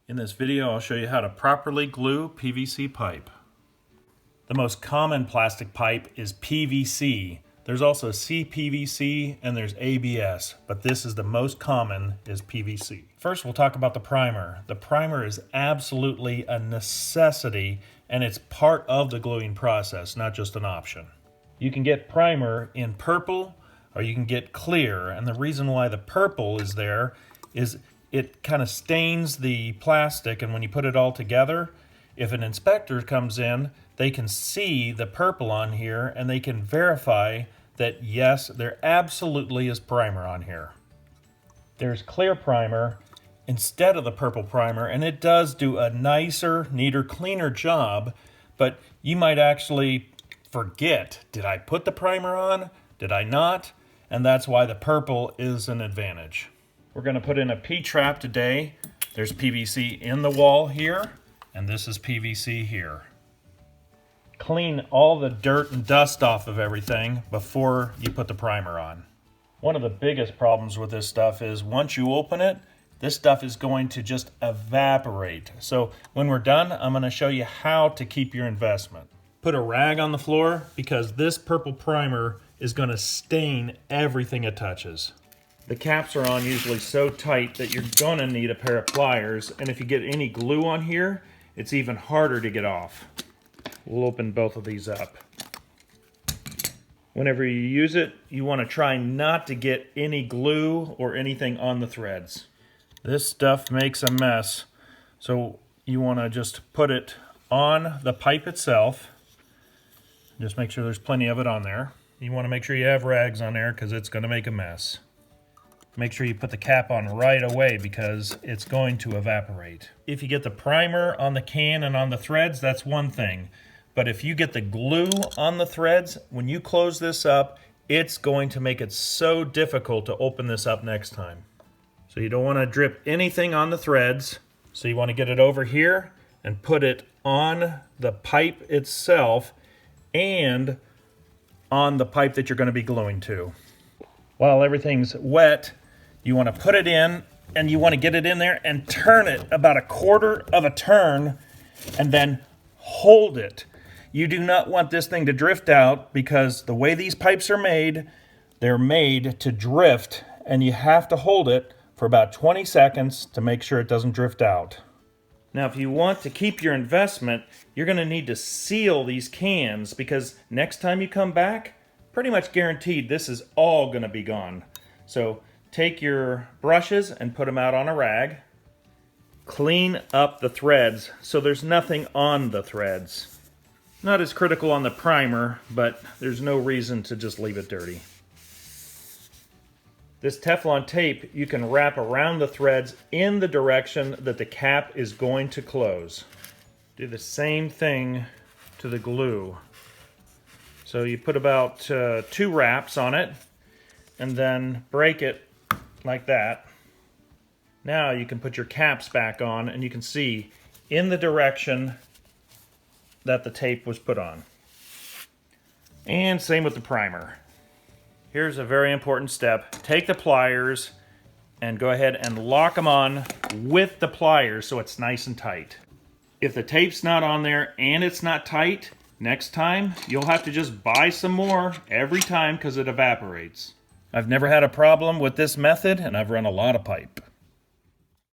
In this video, I'll show you how to properly glue PVC pipe. The most common plastic pipe is PVC. There's also CPVC and there's ABS, but this is the most common is PVC. First, we'll talk about the primer. The primer is absolutely a necessity and it's part of the gluing process, not just an option. You can get primer in purple or you can get clear, and the reason why the purple is there is it kind of stains the plastic, and when you put it all together, if an inspector comes in, they can see the purple on here and they can verify that yes, there absolutely is primer on here. There's clear primer instead of the purple primer, and it does do a nicer, neater, cleaner job, but you might actually forget, did I put the primer on? Did I not? And that's why the purple is an advantage. We're going to put in a P-trap today. There's PVC in the wall here, and this is PVC here. Clean all the dirt and dust off of everything before you put the primer on. One of the biggest problems with this stuff is once you open it, this stuff is going to just evaporate. So when we're done, I'm going to show you how to keep your investment. Put a rag on the floor because this purple primer is going to stain everything it touches. The caps are on usually so tight that you're going to need a pair of pliers, and if you get any glue on here, it's even harder to get off. We'll open both of these up. Whenever you use it, you want to try not to get any glue or anything on the threads. This stuff makes a mess, so you want to just put it on the pipe itself. Just make sure there's plenty of it on there. You want to make sure you have rags on there because it's going to make a mess. Make sure you put the cap on right away because it's going to evaporate. If you get the primer on the can and on the threads, that's one thing. But if you get the glue on the threads, when you close this up, it's going to make it so difficult to open this up next time. So you don't want to drip anything on the threads. So you want to get it over here and put it on the pipe itself and on the pipe that you're going to be gluing to. While everything's wet, you want to put it in and you want to get it in there and turn it about a quarter of a turn and then hold it. You do not want this thing to drift out because the way these pipes are made, they're made to drift, and you have to hold it for about 20 seconds to make sure it doesn't drift out. Now, if you want to keep your investment, you're going to need to seal these cans because next time you come back, pretty much guaranteed this is all going to be gone. So take your brushes and put them out on a rag. Clean up the threads so there's nothing on the threads. Not as critical on the primer, but there's no reason to just leave it dirty. This Teflon tape you can wrap around the threads in the direction that the cap is going to close. Do the same thing to the glue. So you put about 2 wraps on it and then break it like that. Now you can put your caps back on and you can see in the direction that the tape was put on. And same with the primer. Here's a very important step. Take the pliers and go ahead and lock them on with the pliers so it's nice and tight. If the tape's not on there and it's not tight, next time you'll have to just buy some more every time because it evaporates. I've never had a problem with this method and I've run a lot of pipe.